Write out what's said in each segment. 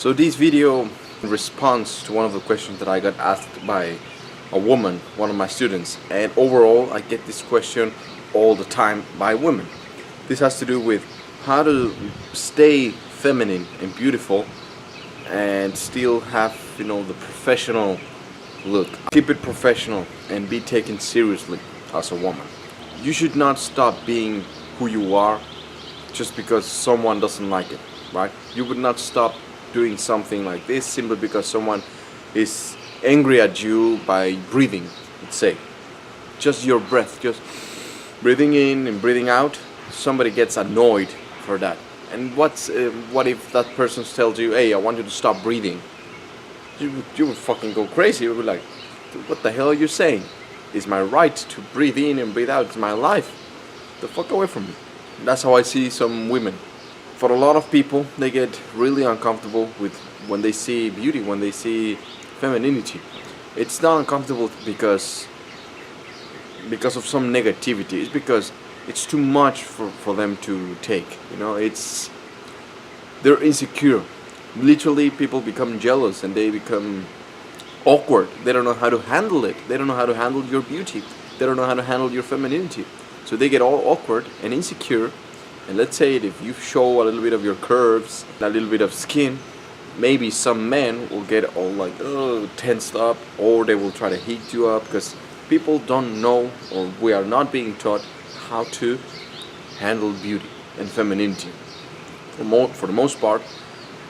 So this video responds to one of the questions that I got asked by a woman, one of my students, and overall I get this question all the time by women. This has to do with how to stay feminine and beautiful and still have, the professional look. Keep it professional and be taken seriously as a woman. You should not stop being who you are just because someone doesn't like it, right? You would not stop doing something like this simply because someone is angry at you by breathing, let's say. Just your breath, just breathing in and breathing out, somebody gets annoyed for that. And what if that person tells you, hey, I want you to stop breathing? You would fucking go crazy. You would be like, what the hell are you saying? It's my right to breathe in and breathe out. It's my life. The fuck away from me. That's how I see some women. For a lot of people, they get really uncomfortable with when they see beauty, when they see femininity. It's not uncomfortable because of some negativity. It's because it's too much for them to take. They're insecure. Literally, people become jealous and they become awkward. They don't know how to handle it. They don't know how to handle your beauty. They don't know how to handle your femininity. So they get all awkward and insecure. And let's say if you show a little bit of your curves, a little bit of skin, maybe some men will get all like tensed up, or they will try to heat you up because people don't know, or we are not being taught how to handle beauty and femininity. For the most part,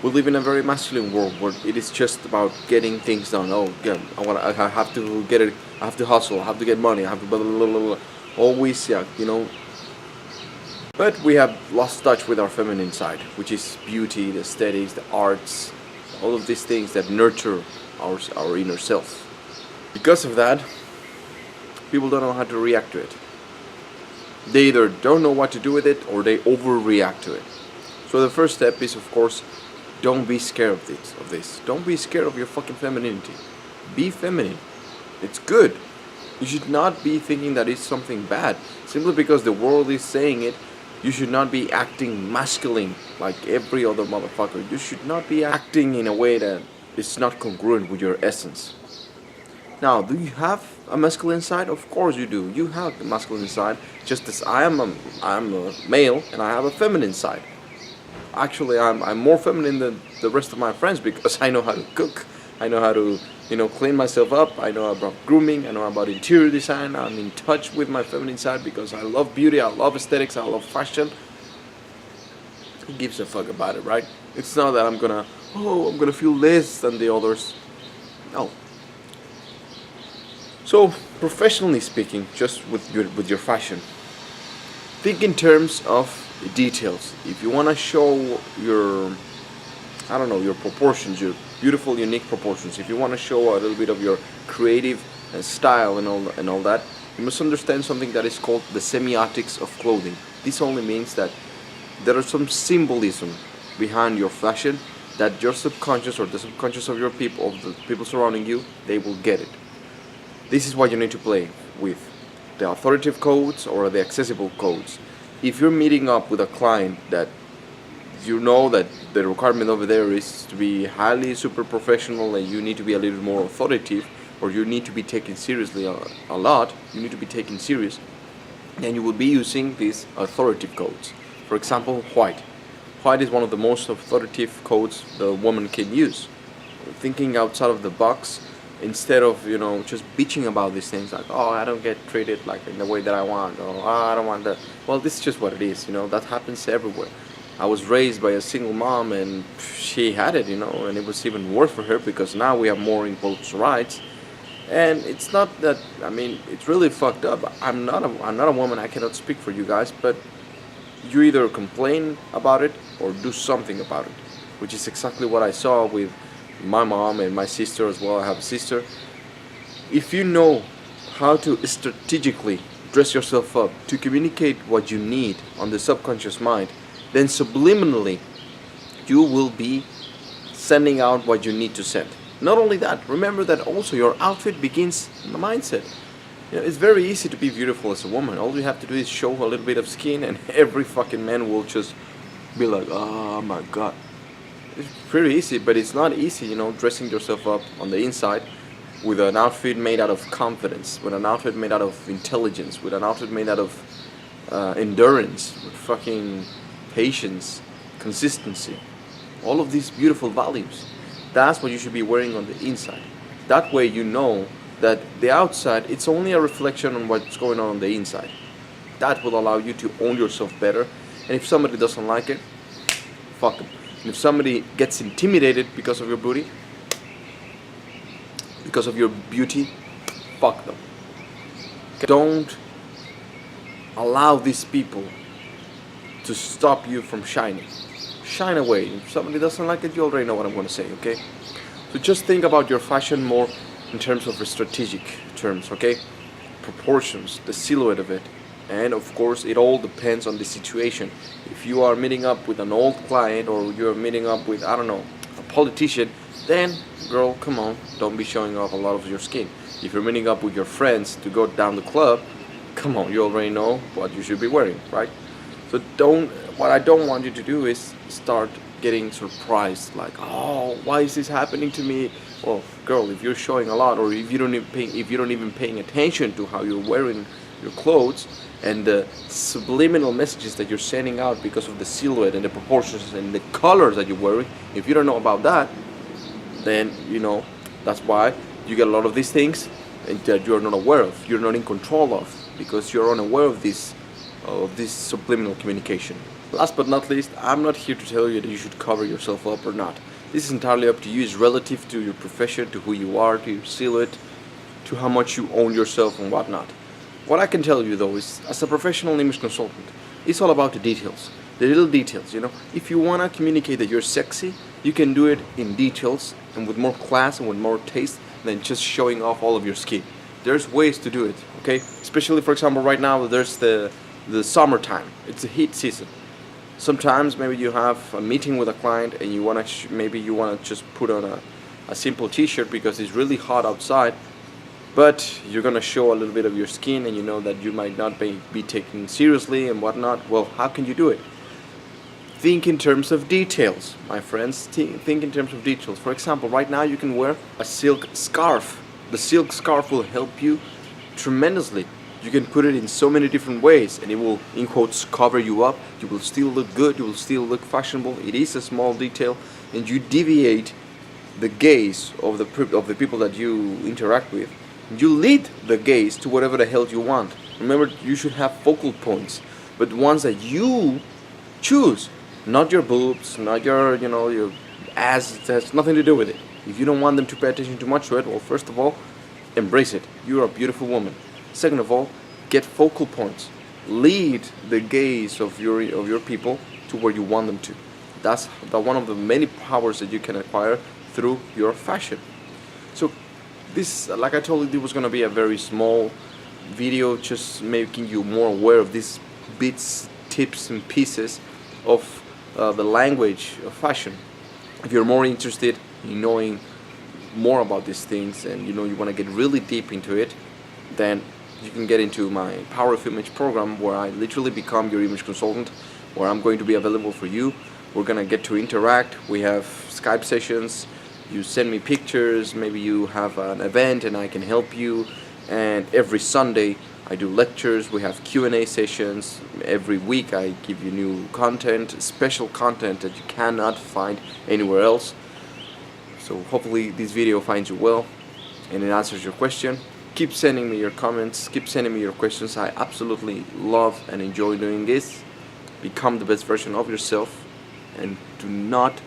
we live in a very masculine world where it is just about getting things done. Oh, yeah, I have to get it. I have to hustle. I have to get money. I have to blah, blah, blah, blah. Always, But we have lost touch with our feminine side, which is beauty, the aesthetics, the arts, all of these things that nurture our inner self. Because of that, people don't know how to react to it. They either don't know what to do with it or they overreact to it. So the first step is, of course, don't be scared of this. Don't be scared of your fucking femininity. Be feminine. It's good. You should not be thinking that it's something bad. Simply because the world is saying it, you should not be acting masculine like every other motherfucker. You should not be acting in a way that is not congruent with your essence. Now, do you have a masculine side? Of course you do. You have the masculine side, just as I am a male and I have a feminine side. Actually, I'm more feminine than the rest of my friends because I know how to cook. I know how to, clean myself up. I know about grooming. I know about interior design. I'm in touch with my feminine side because I love beauty. I love aesthetics. I love fashion. Who gives a fuck about it, right? It's not that I'm gonna feel less than the others. No. So, professionally speaking, just with your fashion, think in terms of details. If you want to show your proportions, your beautiful, unique proportions, if you want to show a little bit of your creative style and all that, you must understand something that is called the semiotics of clothing. This only means that there is some symbolism behind your fashion that your subconscious or the subconscious of the people surrounding you, they will get it. This is what you need to play with, the authoritative codes or the accessible codes. If you're meeting up with a client that you know that the requirement over there is to be highly super professional and you need to be a little more authoritative, or you need to be taken seriously a lot, you need to be taken serious, then you will be using these authoritative codes. For example, white. White is one of the most authoritative codes the woman can use. Thinking outside of the box, instead of just bitching about these things like, oh, I don't get treated like in the way that I want, or oh, I don't want that. Well, this is just what it is. That happens everywhere. I was raised by a single mom and she had it, and it was even worse for her because now we have more equal rights. And it's not that, it's really fucked up. I'm not a woman. I cannot speak for you guys, but you either complain about it or do something about it, which is exactly what I saw with my mom and my sister as well. I have a sister. If you know how to strategically dress yourself up to communicate what you need on the subconscious mind, then subliminally you will be sending out what you need to send. Not only that, remember that also your outfit begins in the mindset. It's very easy to be beautiful as a woman. All you have to do is show a little bit of skin and every fucking man will just be like, oh my god. It's pretty easy, but it's not easy, dressing yourself up on the inside with an outfit made out of confidence, with an outfit made out of intelligence, with an outfit made out of endurance, with fucking patience, consistency, all of these beautiful values. That's what you should be wearing on the inside. That way you know that the outside, it's only a reflection on what's going on the inside. That will allow you to own yourself better. And if somebody doesn't like it, fuck them. And if somebody gets intimidated because of your beauty, fuck them. Don't allow these people to stop you from shining. Shine away. If somebody doesn't like it, you already know what I'm going to say, okay? So just think about your fashion more in terms of strategic terms, okay? Proportions, the silhouette of it. And of course, it all depends on the situation. If you are meeting up with an old client, or you're meeting up with, I don't know, a politician, then, girl, come on, don't be showing off a lot of your skin. If you're meeting up with your friends to go down the club, come on, you already know what you should be wearing, right? So what I don't want you to do is start getting surprised, like, oh, why is this happening to me? Well, girl, if you're showing a lot, or if you don't even paying attention to how you're wearing your clothes and the subliminal messages that you're sending out because of the silhouette and the proportions and the colors that you're wearing, if you don't know about that, then that's why you get a lot of these things that you're not aware of, you're not in control of, because you're unaware of this subliminal communication. Last but not least, I'm not here to tell you that you should cover yourself up or not. This is entirely up to you. It's relative to your profession, to who you are, to your silhouette, to how much you own yourself and whatnot. What I can tell you though is, as a professional image consultant, it's all about the details, the little details. If you want to communicate that you're sexy, you can do it in details and with more class and with more taste than just showing off all of your skin. There's ways to do it, okay? Especially, for example, right now there's the summertime. It's the heat season. Sometimes maybe you have a meeting with a client and you want to just put on a simple t-shirt because it's really hot outside, but you're going to show a little bit of your skin, and you know that you might not be taken seriously and whatnot. Well, how can you do it? Think in terms of details, my friends. Think in terms of details. For example, right now you can wear a silk scarf. The silk scarf will help you tremendously. You can put it in so many different ways, and it will, in quotes, cover you up. You will still look good. You will still look fashionable. It is a small detail, and you deviate the gaze of the people that you interact with. You lead the gaze to whatever the hell you want. Remember, you should have focal points, but ones that you choose, not your boobs, not your ass. It has nothing to do with it. If you don't want them to pay attention too much to it, well, first of all, embrace it. You're a beautiful woman. Second of all, get focal points. Lead the gaze of your people to where you want them to. That's one of the many powers that you can acquire through your fashion. So this, like I told you, this was going to be a very small video, just making you more aware of these bits, tips and pieces of the language of fashion. If you're more interested in knowing more about these things, and you want to get really deep into it, then you can get into my Power of Image program, where I literally become your image consultant, where I'm going to be available for you. We're going to get to interact. We have Skype sessions. You send me pictures. Maybe you have an event and I can help you. And every Sunday I do lectures. We have Q&A sessions. Every week I give you new content, special content that you cannot find anywhere else. So hopefully this video finds you well and it answers your question. Keep sending me your comments, keep sending me your questions. I absolutely love and enjoy doing this. Become the best version of yourself, and do not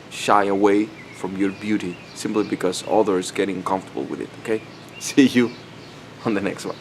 shy away from your beauty simply because others getting comfortable with it, okay? See you on the next one.